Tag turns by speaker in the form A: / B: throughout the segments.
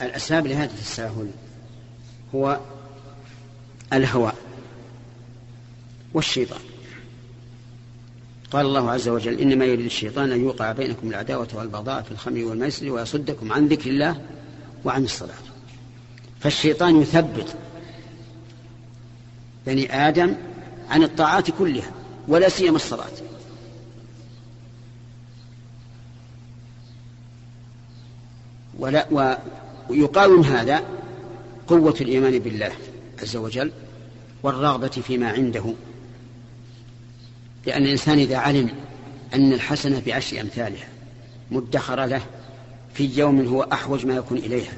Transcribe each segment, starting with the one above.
A: الأسباب لهذا التساهل هو الهوى والشيطان. قال الله عز وجل: إنما يريد الشيطان أن يوقع بينكم العداوة والبغضاء في الخمر والميسر ويصدكم عن ذكر الله وعن الصلاة. فالشيطان يثبت بني آدم عن الطاعات كلها ولا سيما الصلاة. ويقاوم هذا قوة الإيمان بالله عز وجل والرغبة فيما عنده، لأن الإنسان إذا علم أن الحسنة بعشر أمثالها مدخرة له في يوم هو أحوج ما يكون إليها،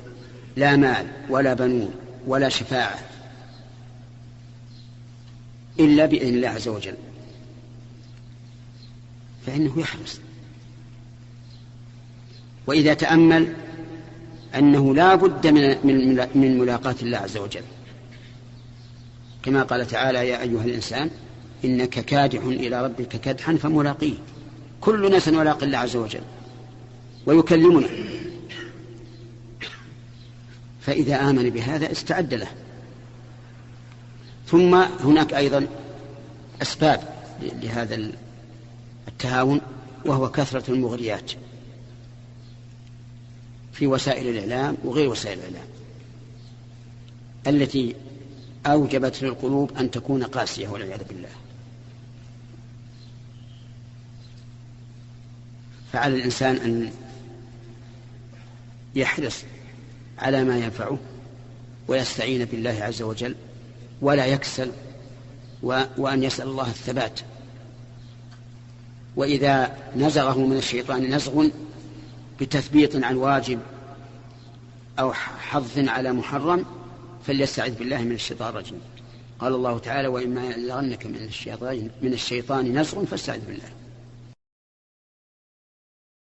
A: لا مال ولا بنون ولا شفاعة إلا بإذن الله عز وجل، فإنه يحرص. وإذا تأمل أنه لا بد من ملاقاة الله عز وجل، كما قال تعالى: يا أيها الإنسان إنك كادح إلى ربك كدحا فملاقيه. كلنا سنلاقي الله عز وجل ويكلمنا، فإذا آمن بهذا استعد له. ثم هناك أيضا أسباب لهذا التهاون، وهو كثرة المغريات في وسائل الإعلام وغير وسائل الإعلام التي أوجبت للقلوب أن تكون قاسية والعياذ بالله. فعلى الإنسان أن يحرص على ما ينفعه ويستعين بالله عز وجل ولا يكسل، وأن يسأل الله الثبات. وإذا نزغه من الشيطان نزغ بتثبيط عن واجب أو حظ على محرم فليستعذ بالله من الشيطان الرجيم. قال الله تعالى: وإما ينزغنك من الشيطان نزغ فاستعذ بالله.